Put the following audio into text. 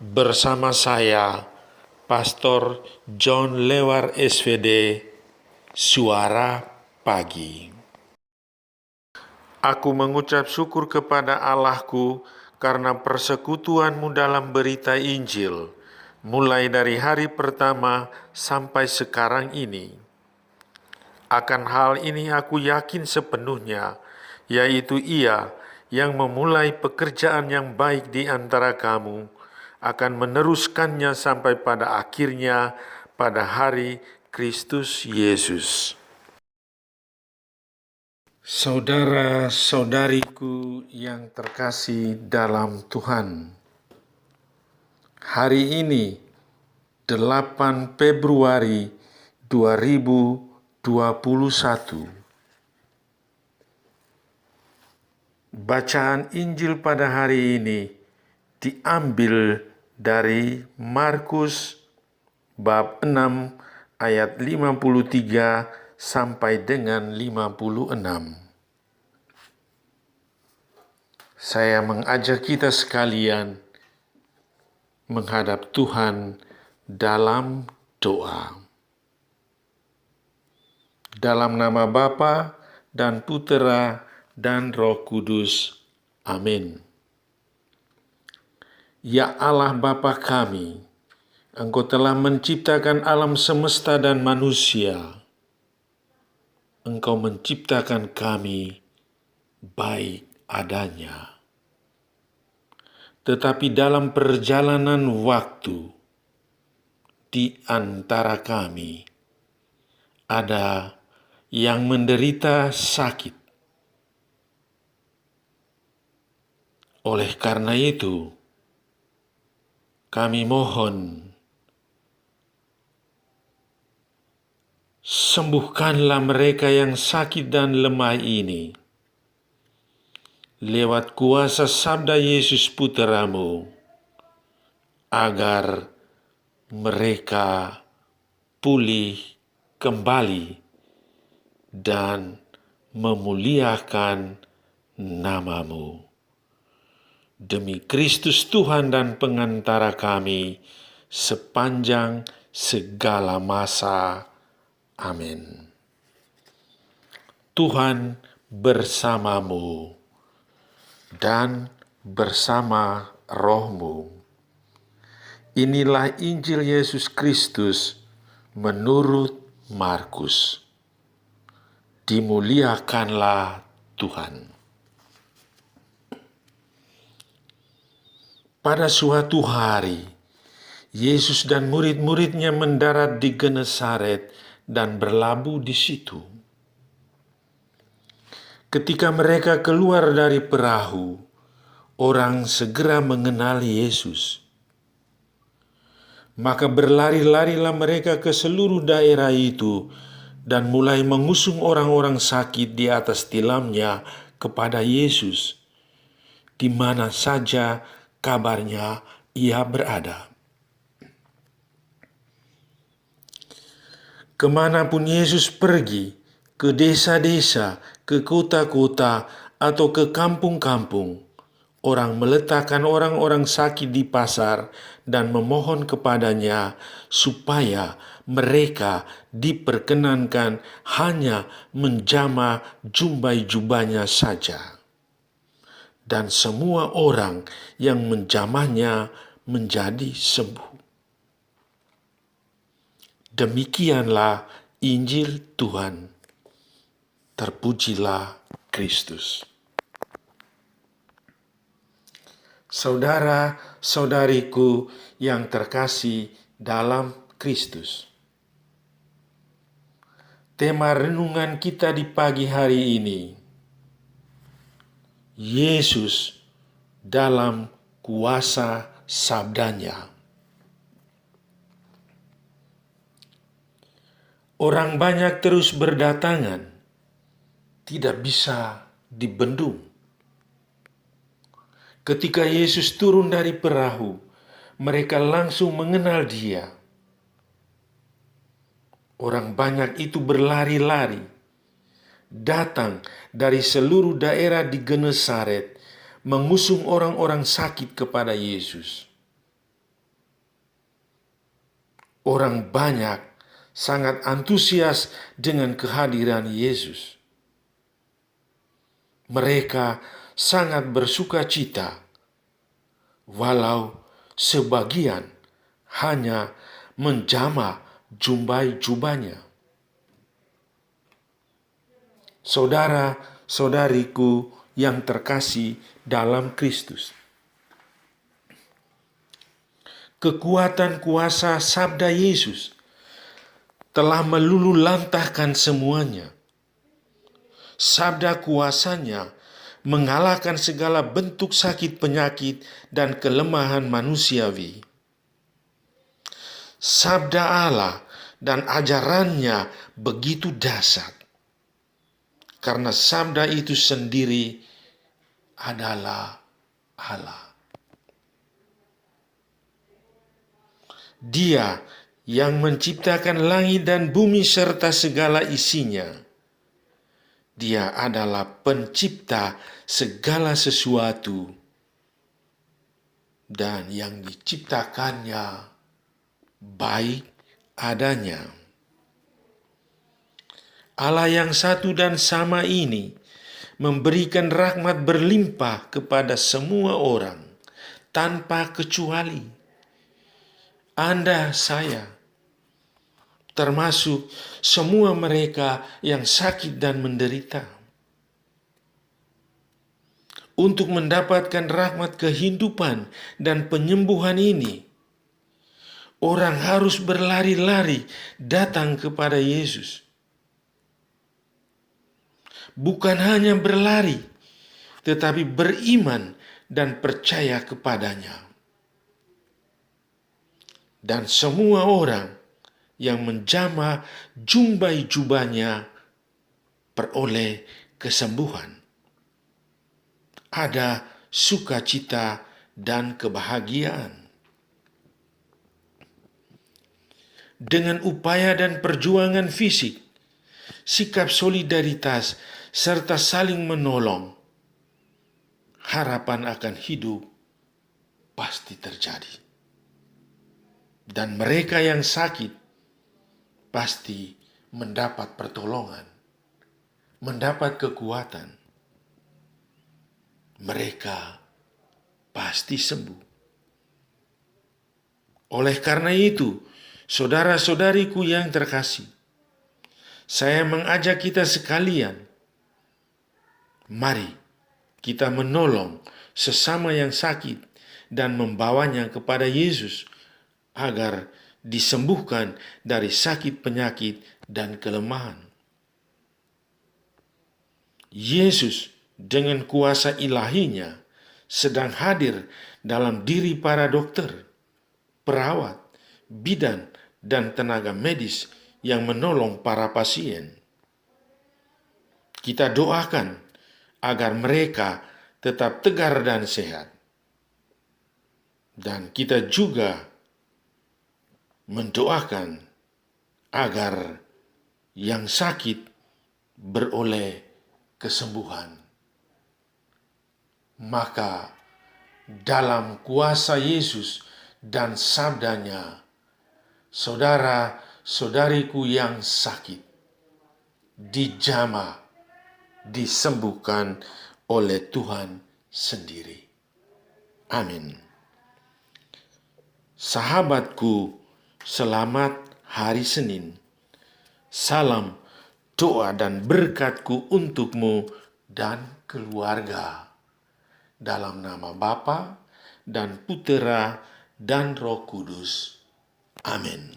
Bersama saya, Pastor John Lewar SVD, Suara Pagi. Aku mengucap syukur kepada Allahku karena persekutuanmu dalam berita Injil, mulai dari hari pertama sampai sekarang ini. Akan hal ini aku yakin sepenuhnya, yaitu Ia yang memulai pekerjaan yang baik di antara kamu, akan meneruskannya sampai pada akhirnya pada hari Kristus Yesus. Saudara-saudariku yang terkasih dalam Tuhan, hari ini 8 Februari 2021, bacaan Injil pada hari ini diambil dari Markus bab 6 ayat 53 sampai dengan 56. Saya mengajak kita sekalian menghadap Tuhan dalam doa. Dalam nama Bapa dan Putera dan Roh Kudus. Amin. Ya Allah Bapa kami, Engkau telah menciptakan alam semesta dan manusia. Engkau menciptakan kami baik adanya. Tetapi dalam perjalanan waktu, di antara kami, ada yang menderita sakit. Oleh karena itu, kami mohon, sembuhkanlah mereka yang sakit dan lemah ini, lewat kuasa sabda Yesus Putramu, agar mereka pulih kembali dan memuliakan nama-Mu. Demi Kristus Tuhan dan pengantara kami, sepanjang segala masa. Amin. Tuhan bersamamu dan bersama rohmu. Inilah Injil Yesus Kristus menurut Markus. Dimuliakanlah Tuhan. Pada suatu hari, Yesus dan murid-muridnya mendarat di Genesaret dan berlabuh di situ. Ketika mereka keluar dari perahu, orang segera mengenali Yesus. Maka berlari-larilah mereka ke seluruh daerah itu dan mulai mengusung orang-orang sakit di atas tilamnya kepada Yesus, di mana saja kabarnya ia berada. Kemanapun Yesus pergi, ke desa-desa, ke kota-kota, atau ke kampung-kampung, orang meletakkan orang-orang sakit di pasar dan memohon kepadanya supaya mereka diperkenankan hanya menjamah jubah-jubahnya saja. Dan semua orang yang menjamahnya menjadi sembuh. Demikianlah Injil Tuhan. Terpujilah Kristus. Saudara-saudariku yang terkasih dalam Kristus. Tema renungan kita di pagi hari ini, Yesus dalam kuasa sabdanya. Orang banyak terus berdatangan, tidak bisa dibendung. Ketika Yesus turun dari perahu, mereka langsung mengenal Dia. Orang banyak itu berlari-lari, datang dari seluruh daerah di Genesaret, mengusung orang-orang sakit kepada Yesus. Orang banyak sangat antusias dengan kehadiran Yesus. Mereka sangat bersuka cita, walau sebagian hanya menjamah jubahnya. Saudara-saudariku yang terkasih dalam Kristus, kekuatan kuasa sabda Yesus telah meluluhlantahkan semuanya. Sabda kuasanya mengalahkan segala bentuk sakit penyakit dan kelemahan manusiawi. Sabda Allah dan ajarannya begitu dahsyat, karena sabda itu sendiri adalah Allah. Dia yang menciptakan langit dan bumi serta segala isinya. Dia adalah pencipta segala sesuatu, dan yang diciptakannya baik adanya. Allah yang satu dan sama ini memberikan rahmat berlimpah kepada semua orang tanpa kecuali. Anda, saya, termasuk semua mereka yang sakit dan menderita. Untuk mendapatkan rahmat kehidupan dan penyembuhan ini, orang harus berlari-lari datang kepada Yesus. Bukan hanya berlari, tetapi beriman dan percaya kepadanya. Dan semua orang yang menjamah jubahnya peroleh kesembuhan. Ada sukacita dan kebahagiaan. Dengan upaya dan perjuangan fisik, sikap solidaritas, serta saling menolong, harapan akan hidup pasti terjadi. Dan mereka yang sakit pasti mendapat pertolongan, mendapat kekuatan. Mereka pasti sembuh. Oleh karena itu, saudara-saudariku yang terkasih, saya mengajak kita sekalian, mari kita menolong sesama yang sakit dan membawanya kepada Yesus agar disembuhkan dari sakit penyakit dan kelemahan. Yesus dengan kuasa ilahinya sedang hadir dalam diri para dokter, perawat, bidan, dan tenaga medis yang menolong para pasien. Kita doakan agar mereka tetap tegar dan sehat. Dan kita juga mendoakan agar yang sakit beroleh kesembuhan. Maka dalam kuasa Yesus dan sabdanya, saudara-saudariku yang sakit dijamah, disembuhkan oleh Tuhan sendiri. Amin. Sahabatku, selamat hari Senin. Salam doa dan berkatku untukmu dan keluarga. Dalam nama Bapa dan Putera dan Roh Kudus. Amin.